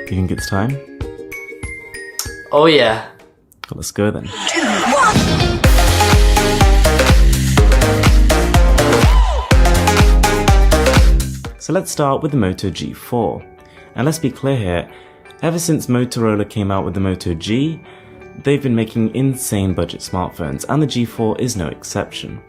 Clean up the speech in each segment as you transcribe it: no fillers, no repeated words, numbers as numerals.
You think it's time? Oh yeah. Well, let's go then. So let's start with the Moto G4. And let's be clear here, ever since Motorola came out with the Moto G, they've been making insane budget smartphones, and the G4 is no exception.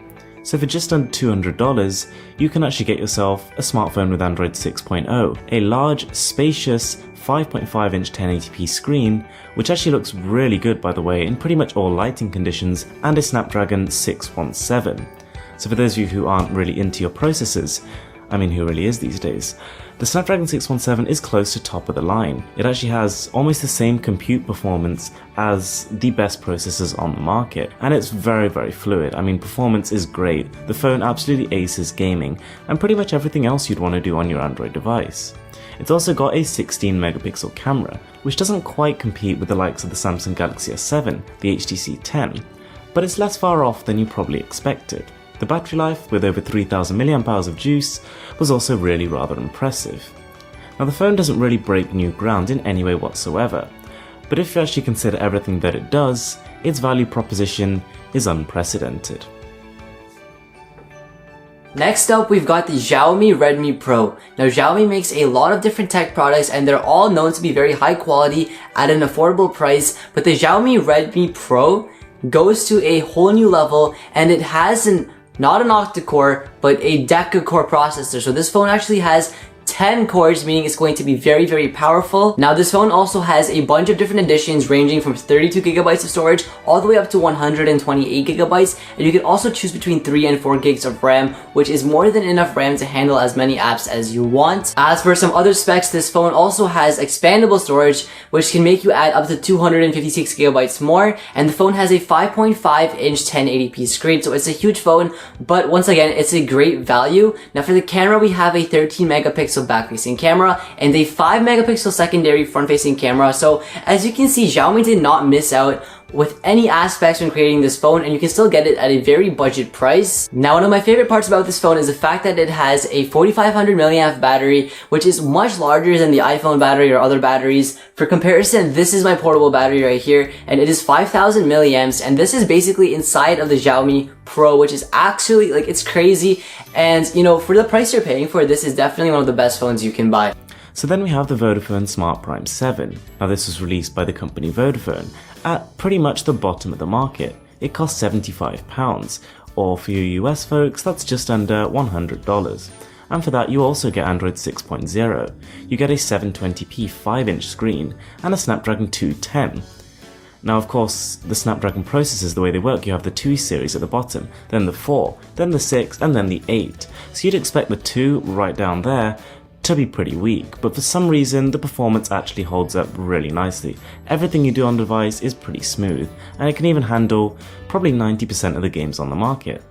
So for just under $200, you can actually get yourself a smartphone with Android 6.0, a large, spacious 5.5-inch 1080p screen, which actually looks really good by the way in pretty much all lighting conditions, and a Snapdragon 617. So for those of you who aren't really into your processors, I mean who really is these days, the Snapdragon 617 is close to top of the line. It actually has almost the same compute performance as the best processors on the market, and it's very fluid. I mean, performance is great, the phone absolutely aces gaming, and pretty much everything else you'd want to do on your Android device. It's also got a 16 megapixel camera, which doesn't quite compete with the likes of the Samsung Galaxy S7, the HTC 10, but it's less far off than you probably expected. The battery life, with over 3000 mAh of juice, was also really rather impressive. Now the phone doesn't really break new ground in any way whatsoever, but if you actually consider everything that it does, its value proposition is unprecedented. Next up, we've got the Xiaomi Redmi Pro. Now Xiaomi makes a lot of different tech products and they're all known to be very high quality at an affordable price, but the Xiaomi Redmi Pro goes to a whole new level, and it has not an octa-core, but a deca-core processor. So this phone actually has 10 cores, meaning it's going to be very powerful. Now this phone also has a bunch of different additions ranging from 32 gigabytes of storage all the way up to 128 gigabytes, and you can also choose between 3 and 4 gigs of RAM, which is more than enough RAM to handle as many apps as you want. As for some other specs, this phone also has expandable storage, which can make you add up to 256 gigabytes more, and the phone has a 5.5-inch 1080p screen, so it's a huge phone, but once again, it's a great value. Now for the camera, we have a 13 megapixel back-facing camera and a 5 megapixel secondary front-facing camera. So as you can see, Xiaomi did not miss out with any aspects when creating this phone, and you can still get it at a very budget price. Now one of my favorite parts about this phone is the fact that it has a 4500 mAh battery, which is much larger than the iPhone battery or other batteries. For comparison, this is my portable battery right here, and it is 5000 milliamps, and this is basically inside of the Xiaomi Pro, which is actually, like, it's crazy. And you know, for the price you're paying for, this is definitely one of the best phones you can buy. So then we have the Vodafone Smart Prime 7. Now this was released by the company Vodafone at pretty much the bottom of the market. It costs £75, or for you US folks, that's just under $100. And for that you also get Android 6.0. You get a 720p 5-inch screen and a Snapdragon 210. Now of course, the Snapdragon processors, the way they work, you have the 2 series at the bottom, then the 4, then the 6, and then the 8. So you'd expect the 2 right down there to be pretty weak, but for some reason the performance actually holds up really nicely. Everything you do on the device is pretty smooth, and it can even handle probably 90% of the games on the market.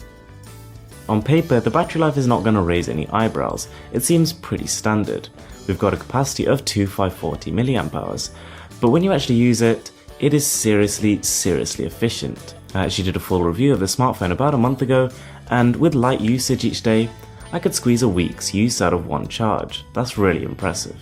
On paper, the battery life is not going to raise any eyebrows. It seems pretty standard. We've got a capacity of 2540 mAh, but when you actually use it, it is seriously efficient. I actually did a full review of the smartphone about a month ago, and with light usage each day, I could squeeze a week's use out of one charge. That's really impressive.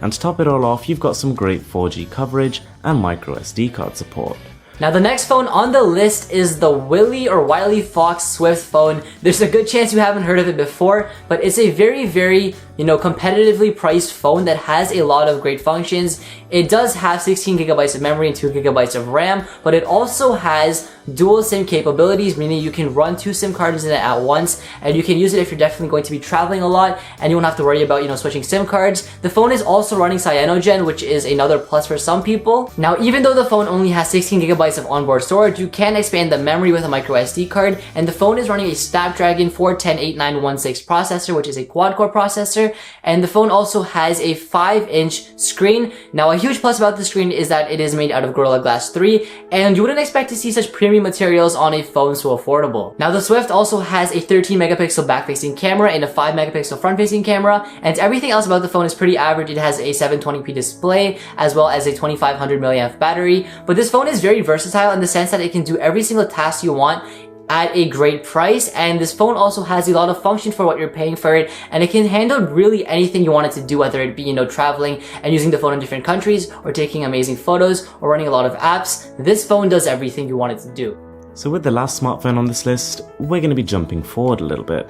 And to top it all off, you've got some great 4G coverage and micro SD card support. Now the next phone on the list is the Wileyfox Swift phone. There's a good chance you haven't heard of it before, but it's a very competitively priced phone that has a lot of great functions. It does have 16 gigabytes of memory and 2 gigabytes of RAM, but it also has dual SIM capabilities, meaning you can run 2 SIM cards in it at once, and you can use it if you're definitely going to be traveling a lot and you won't have to worry about, switching SIM cards. The phone is also running Cyanogen, which is another plus for some people. Now, even though the phone only has 16 gigabytes of onboard storage, you can expand the memory with a micro SD card, and the phone is running a Snapdragon 410-8916 processor, which is a quad-core processor, and the phone also has a 5-inch screen. Now, a huge plus about the screen is that it is made out of Gorilla Glass 3, and you wouldn't expect to see such premium materials on a phone so affordable. Now, the Swift also has a 13 megapixel back-facing camera and a 5 megapixel front-facing camera, and everything else about the phone is pretty average. It has a 720p display as well as a 2500 mAh battery, but this phone is very versatile in the sense that it can do every single task you want at a great price, and this phone also has a lot of function for what you're paying for it, and it can handle really anything you want it to do, whether it be, traveling and using the phone in different countries, or taking amazing photos, or running a lot of apps. This phone does everything you want it to do. So with the last smartphone on this list, we're going to be jumping forward a little bit.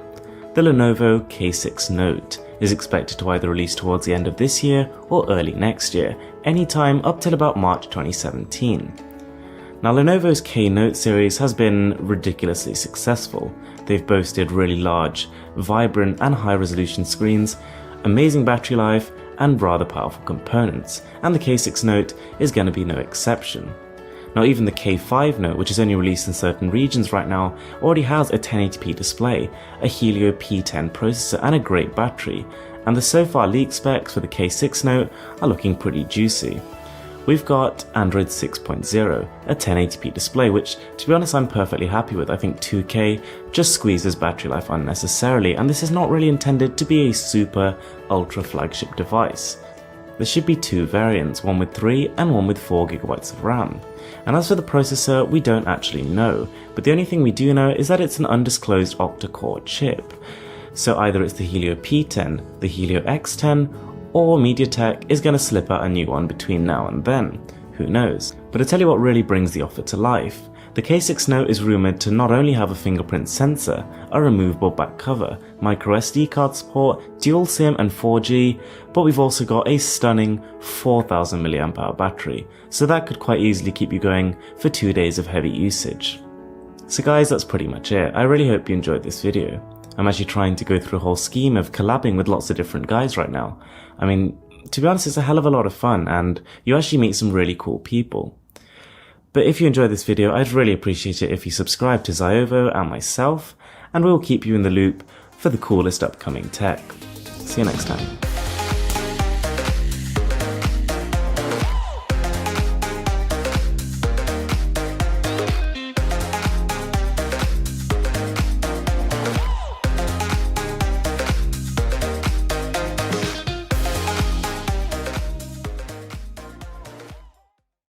The Lenovo K6 Note is expected to either release towards the end of this year or early next year, anytime up till about March 2017. Now, Lenovo's K Note series has been ridiculously successful. They've boasted really large, vibrant and high-resolution screens, amazing battery life, and rather powerful components, and the K6 Note is going to be no exception. Now, even the K5 Note, which is only released in certain regions right now, already has a 1080p display, a Helio P10 processor, and a great battery, and the so far leaked specs for the K6 Note are looking pretty juicy. We've got Android 6.0, a 1080p display, which, to be honest, I'm perfectly happy with. I think 2K just squeezes battery life unnecessarily, and this is not really intended to be a super ultra flagship device. There should be two variants, one with 3 and one with 4GB of RAM. And as for the processor, we don't actually know, but the only thing we do know is that it's an undisclosed octa-core chip. So either it's the Helio P10, the Helio X10, or MediaTek is going to slip out a new one between now and then. Who knows? But I tell you what really brings the offer to life. The K6 Note is rumoured to not only have a fingerprint sensor, a removable back cover, microSD card support, dual SIM and 4G, but we've also got a stunning 4000 mAh battery, so that could quite easily keep you going for 2 days of heavy usage. So guys, that's pretty much it. I really hope you enjoyed this video. I'm actually trying to go through a whole scheme of collabing with lots of different guys right now. I mean, to be honest, it's a hell of a lot of fun, and you actually meet some really cool people. But if you enjoyed this video, I'd really appreciate it if you subscribe to Xiaomi and myself, and we'll keep you in the loop for the coolest upcoming tech. See you next time.